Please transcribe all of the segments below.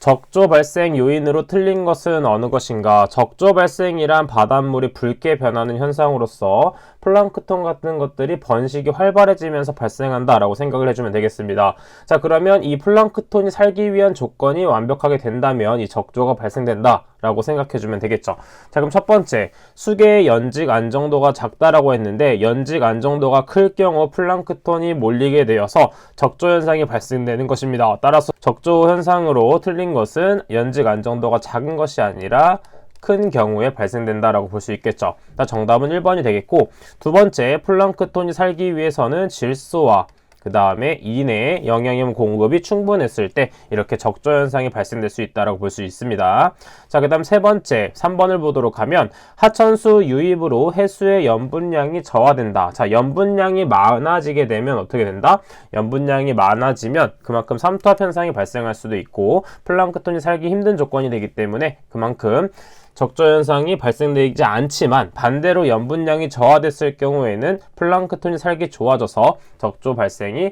적조 발생 요인으로 틀린 것은 어느 것인가? 적조 발생이란 바닷물이 붉게 변하는 현상으로서 플랑크톤 같은 것들이 번식이 활발해지면서 발생한다라고 생각을 해주면 되겠습니다. 자, 그러면 이 플랑크톤이 살기 위한 조건이 완벽하게 된다면 이 적조가 발생된다라고 생각해주면 되겠죠. 자, 그럼 첫 번째, 수계의 연직 안정도가 작다라고 했는데 연직 안정도가 클 경우 플랑크톤이 몰리게 되어서 적조 현상이 발생되는 것입니다. 따라서 적조 현상으로 틀린 것은 연직 안정도가 작은 것이 아니라 큰 경우에 발생된다라고 볼 수 있겠죠. 정답은 1번이 되겠고, 두 번째, 플랑크톤이 살기 위해서는 질소와 그 다음에 이내에 영양염 공급이 충분했을 때 이렇게 적조 현상이 발생될 수 있다고 볼 수 있습니다. 자, 그 다음 세 번째, 3번을 보도록 하면 하천수 유입으로 해수의 염분량이 저하된다. 자, 염분량이 많아지게 되면 어떻게 된다? 염분량이 많아지면 그만큼 삼투압 현상이 발생할 수도 있고 플랑크톤이 살기 힘든 조건이 되기 때문에 그만큼 적조 현상이 발생되지 않지만 반대로 염분량이 저하됐을 경우에는 플랑크톤이 살기 좋아져서 적조 발생이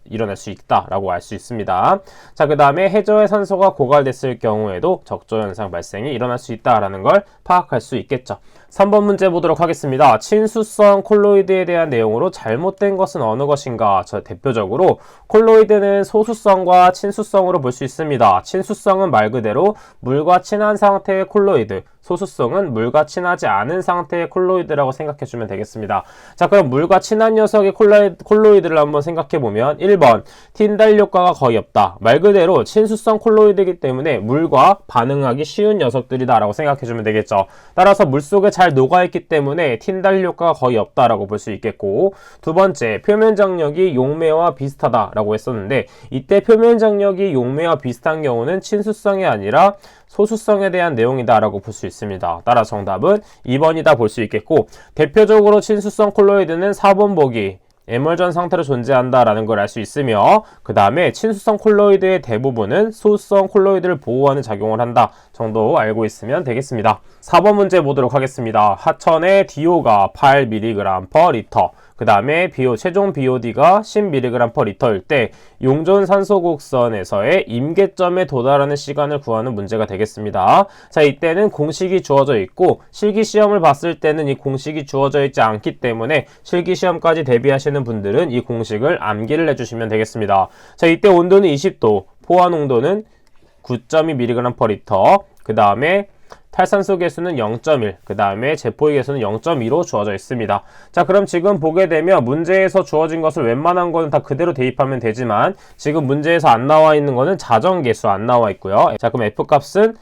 일어날 수 있다라고 알 수 있습니다. 자, 그 다음에 해저의 산소가 고갈됐을 경우에도 적조 현상 발생이 일어날 수 있다라는 걸 파악할 수 있겠죠. 3번 문제 보도록 하겠습니다. 친수성 콜로이드에 대한 내용으로 잘못된 것은 어느 것인가? 대표적으로 콜로이드는 소수성과 친수성으로 볼 수 있습니다. 친수성은 말 그대로 물과 친한 상태의 콜로이드, 소수성은 물과 친하지 않은 상태의 콜로이드라고 생각해주면 되겠습니다. 자, 그럼 물과 친한 녀석의 콜로이드를 한번 생각해보면 1번, 틴달 효과가 거의 없다. 말 그대로 친수성 콜로이드이기 때문에 물과 반응하기 쉬운 녀석들이다 라고 생각해주면 되겠죠. 따라서 물속에 잘 녹아있기 때문에 틴달 효과가 거의 없다라고 볼 수 있겠고, 두 번째, 표면 장력이 용매와 비슷하다라고 했었는데 이때 표면 장력이 용매와 비슷한 경우는 친수성이 아니라 소수성에 대한 내용이다라고 볼 수 있습니다. 따라 정답은 2번이다 볼 수 있겠고, 대표적으로 친수성 콜로이드는 4번 보기 에멀전 상태로 존재한다라는 걸 알 수 있으며, 그 다음에 친수성 콜로이드의 대부분은 소수성 콜로이드를 보호하는 작용을 한다 정도 알고 있으면 되겠습니다. 4번 문제 보도록 하겠습니다. 하천의 DO가 8mg/L, 그 다음에 최종 BOD가 10mg/L일 때 용존 산소 곡선에서의 임계점에 도달하는 시간을 구하는 문제가 되겠습니다. 자, 이때는 공식이 주어져 있고 실기시험을 봤을 때는 이 공식이 주어져 있지 않기 때문에 실기시험까지 대비하시는 분들은 이 공식을 암기를 해주시면 되겠습니다. 자, 이때 온도는 20도, 포화 농도는 9.2mg/L, 그 다음에 탈산소 계수는 0.1, 그 다음에 제포의 계수는 0.2로 주어져 있습니다. 자, 그럼 지금 보게 되면 문제에서 주어진 것을 웬만한 거는 다 그대로 대입하면 되지만 지금 문제에서 안 나와 있는 거는 자정 계수 안 나와 있고요. 자, 그럼 F값은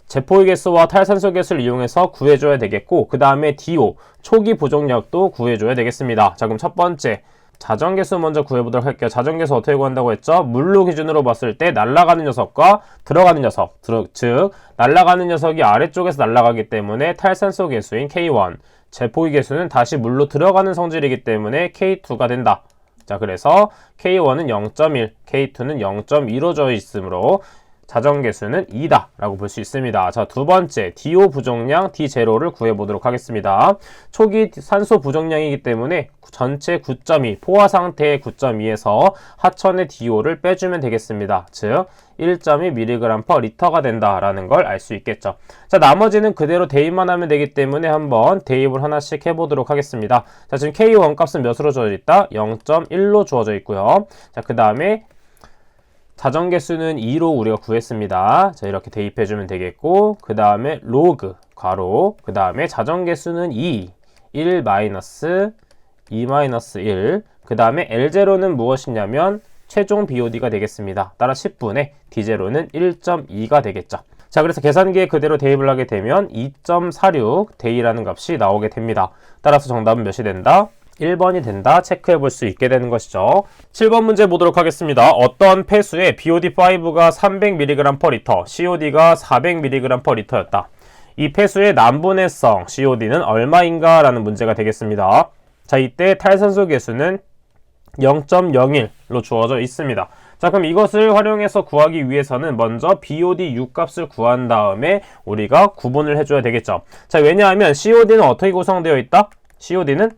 제포의 계수와 탈산소 계수를 이용해서 구해줘야 되겠고, 그 다음에 DO, 초기 부족력도 구해줘야 되겠습니다. 자, 그럼 첫 번째, 자정계수 먼저 구해보도록 할게요. 자정계수 어떻게 구한다고 했죠? 물로 기준으로 봤을 때 날아가는 녀석과 들어가는 녀석, 즉 날아가는 녀석이 아래쪽에서 날아가기 때문에 탈산소 계수인 K1, 제포기 계수는 다시 물로 들어가는 성질이기 때문에 K2가 된다. 자, 그래서 K1은 0.1, K2는 0.2로 져 있으므로 자정계수는 2다 라고 볼 수 있습니다. 자, 두 번째, DO 부족량 D0를 구해보도록 하겠습니다. 초기 산소 부족량이기 때문에 전체 9.2, 포화 상태의 9.2에서 하천의 DO를 빼주면 되겠습니다. 즉 1.2mg/L가 된다라는 걸 알 수 있겠죠. 자, 나머지는 그대로 대입만 하면 되기 때문에 한번 대입을 하나씩 해보도록 하겠습니다. 자, 지금 K1 값은 몇으로 주어져 있다? 0.1로 주어져 있고요. 자, 그 다음에 자정계수는 2로 우리가 구했습니다. 자, 이렇게 대입해주면 되겠고, 그 다음에 로그, 괄호, 그 다음에 자정계수는 2, 1 마이너스 2 마이너스 1, 그 다음에 L0는 무엇이냐면 최종 BOD가 되겠습니다. 따라 10분의 D0는 1.2가 되겠죠. 자, 그래서 계산기에 그대로 대입을 하게 되면 2.46 데이라는 값이 나오게 됩니다. 따라서 정답은 몇이 된다? 1번이 된다 체크해 볼 수 있게 되는 것이죠. 7번 문제 보도록 하겠습니다. 어떤 폐수에 BOD5가 300mg/L, COD가 400mg/L였다. 이 폐수의 남분해성 COD는 얼마인가? 라는 문제가 되겠습니다. 자, 이때 탈산소 계수는 0.01로 주어져 있습니다. 자, 그럼 이것을 활용해서 구하기 위해서는 먼저 BOD 6값을 구한 다음에 우리가 구분을 해줘야 되겠죠. 자, 왜냐하면 COD는 어떻게 구성되어 있다? COD는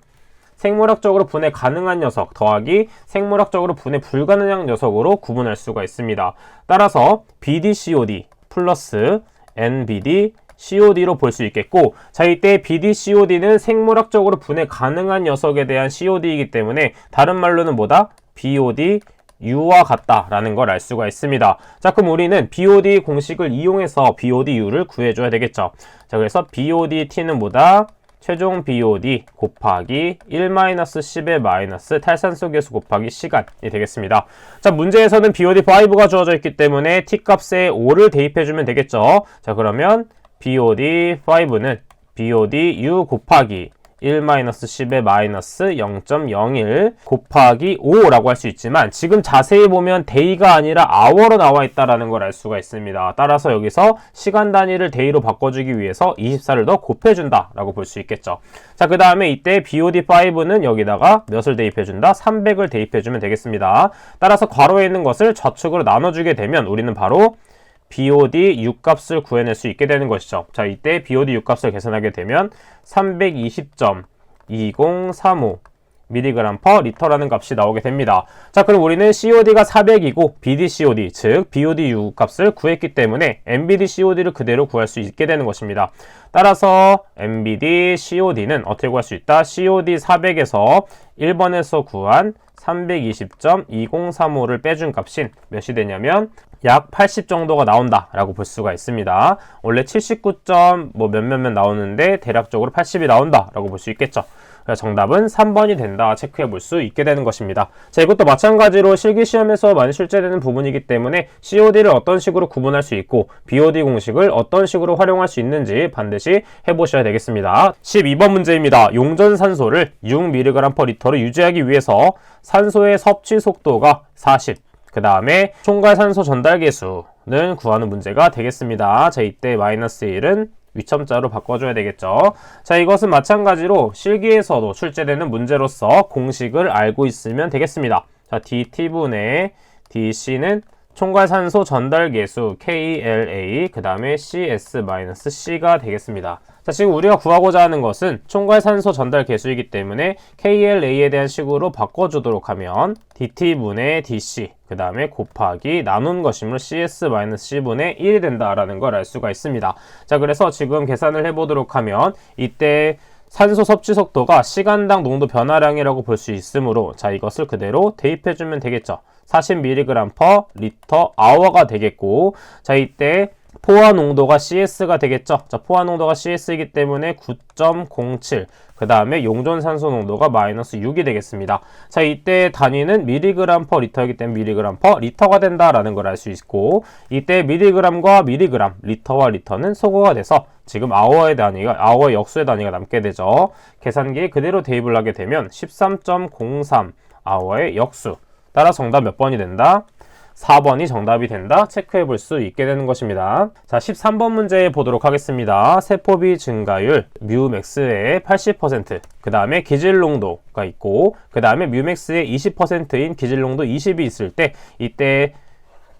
생물학적으로 분해 가능한 녀석 더하기 생물학적으로 분해 불가능한 녀석으로 구분할 수가 있습니다. 따라서 BDCOD 플러스 NBD COD로 볼 수 있겠고, 자, 이때 BDCOD는 생물학적으로 분해 가능한 녀석에 대한 COD이기 때문에 다른 말로는 뭐다? BOD U와 같다라는 걸 알 수가 있습니다. 자, 그럼 우리는 BOD 공식을 이용해서 BOD U를 구해줘야 되겠죠. 자, 그래서 BOD T는 뭐다? 최종 BOD 곱하기 1-10의 마이너스 탈산소 계수 곱하기 시간이 되겠습니다. 자, 문제에서는 BOD5가 주어져 있기 때문에 T 값에 5를 대입해주면 되겠죠. 자, 그러면 BOD5는 BOD U 곱하기 1-10의 마이너스 0.01 곱하기 5라고 할 수 있지만, 지금 자세히 보면 day가 아니라 hour로 나와 있다는 걸 알 수가 있습니다. 따라서 여기서 시간 단위를 day로 바꿔주기 위해서 24를 더 곱해준다 라고 볼 수 있겠죠. 자, 그 다음에 이때 BOD5는 여기다가 몇을 대입해준다? 300을 대입해주면 되겠습니다. 따라서 괄호에 있는 것을 좌측으로 나눠주게 되면 우리는 바로 BOD U값을 구해낼 수 있게 되는 것이죠. 자, 이때 BOD U값을 계산하게 되면 320.2035 mg/L라는 값이 나오게 됩니다. 자, 그럼 우리는 COD가 400이고 BDCOD, 즉 BOD U값을 구했기 때문에 NBDCOD를 그대로 구할 수 있게 되는 것입니다. 따라서 NBDCOD는 어떻게 구할 수 있다? COD 400에서 1번에서 구한 320.2035를 빼준 값인 몇이 되냐면 약 80 정도가 나온다 라고 볼 수가 있습니다. 원래 79점 몇몇 나오는데 대략적으로 80이 나온다 라고 볼 수 있겠죠. 정답은 3번이 된다 체크해 볼 수 있게 되는 것입니다. 자, 이것도 마찬가지로 실기시험에서 많이 출제되는 부분이기 때문에 COD를 어떤 식으로 구분할 수 있고 BOD 공식을 어떤 식으로 활용할 수 있는지 반드시 해보셔야 되겠습니다. 12번 문제입니다. 용전산소를 6mg/L로 유지하기 위해서 산소의 섭취 속도가 40, 그 다음에 총괄산소 전달 계수는 구하는 문제가 되겠습니다. 자, 이때 마이너스 1은 위첨자로 바꿔줘야 되겠죠. 자, 이것은 마찬가지로 실기에서도 출제되는 문제로서 공식을 알고 있으면 되겠습니다. 자, DT분의 DC는 총괄산소 전달 계수 KLA, 그 다음에 CS-C가 되겠습니다. 자, 지금 우리가 구하고자 하는 것은 총괄산소 전달 계수이기 때문에 KLA에 대한 식으로 바꿔주도록 하면 DT분의 DC, 그 다음에 곱하기 나눈 것이므로 CS-C분의 1이 된다라는 걸 알 수가 있습니다. 자, 그래서 지금 계산을 해보도록 하면 이때 산소 섭취 속도가 시간당 농도 변화량이라고 볼 수 있으므로, 자, 이것을 그대로 대입해주면 되겠죠. 40mg/L가 되겠고, 자, 이때 포화 농도가 CS가 되겠죠. 자, 포화 농도가 CS이기 때문에 9.07, 그 다음에 용존산소 농도가 마이너스 6이 되겠습니다. 자, 이때 단위는 mg/L이기 때문에 mg/L가 된다라는 걸 알 수 있고, 이때 mg과 mg, 리터와 리터는 소거가 돼서 지금 hour의 역수의 단위가 남게 되죠. 계산기에 그대로 대입을 하게 되면 13.03 hour의 역수. 따라 정답 몇 번이 된다? 4번이 정답이 된다 체크해 볼 수 있게 되는 것입니다. 자, 13번 문제 보도록 하겠습니다. 세포비 증가율 뮤맥스의 80%, 그 다음에 기질농도가 있고, 그 다음에 뮤맥스의 20%인 기질농도 20이 있을 때 이때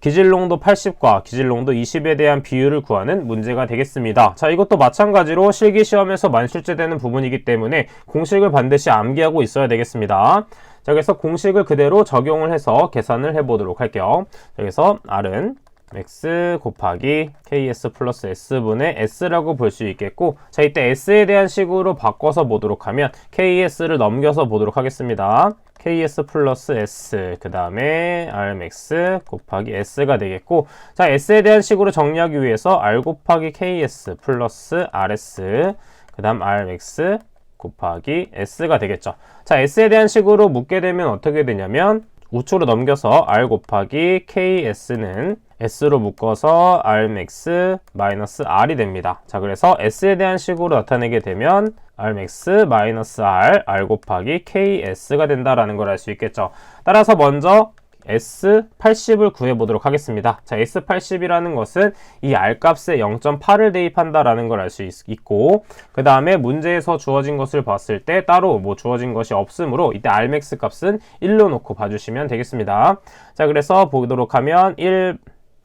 기질농도 80과 기질농도 20에 대한 비율을 구하는 문제가 되겠습니다. 자, 이것도 마찬가지로 실기시험에서 많이 출제되는 부분이기 때문에 공식을 반드시 암기하고 있어야 되겠습니다. 자, 그래서 공식을 그대로 적용을 해서 계산을 해보도록 할게요. 그래서 R은 X 곱하기 KS 플러스 S분의 S라고 볼 수 있겠고, 자, 이때 S에 대한 식으로 바꿔서 보도록 하면 KS를 넘겨서 보도록 하겠습니다. KS 플러스 S, 그 다음에 Rmax 곱하기 S가 되겠고, 자, S에 대한 식으로 정리하기 위해서 R 곱하기 KS 플러스 RS, 그 다음 Rmax 곱하기 S가 되겠죠. 자, S에 대한 식으로 묻게 되면 어떻게 되냐면 우측으로 넘겨서 R 곱하기 KS는 S로 묶어서 Rmax 마이너스 R이 됩니다. 자, 그래서 S에 대한 식으로 나타내게 되면 Rmax 마이너스 R 곱하기 KS가 된다라는 걸 알 수 있겠죠. 따라서 먼저 S80을 구해보도록 하겠습니다. 자, S80이라는 것은 이 R값에 0.8을 대입한다라는 걸 알 수 있고, 그 다음에 문제에서 주어진 것을 봤을 때 따로 주어진 것이 없으므로 이때 Rmax 값은 1로 놓고 봐주시면 되겠습니다. 자, 그래서 보도록 하면 1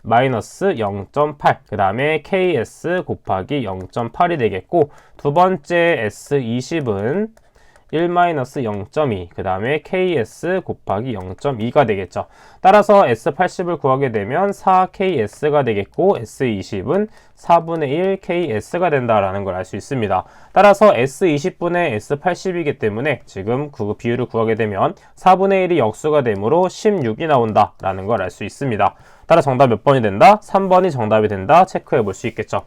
마이너스 0.8, 그 다음에 KS 곱하기 0.8이 되겠고, 두 번째 S20은 1-0.2, 그 다음에 ks 곱하기 0.2가 되겠죠. 따라서 S80을 구하게 되면 4ks가 되겠고 S20은 4분의 1 ks가 된다라는 걸 알 수 있습니다. 따라서 S20분의 S80이기 때문에 지금 그 비율을 구하게 되면 4분의 1이 역수가 되므로 16이 나온다라는 걸 알 수 있습니다. 따라 정답 몇 번이 된다? 3번이 정답이 된다 체크해 볼 수 있겠죠.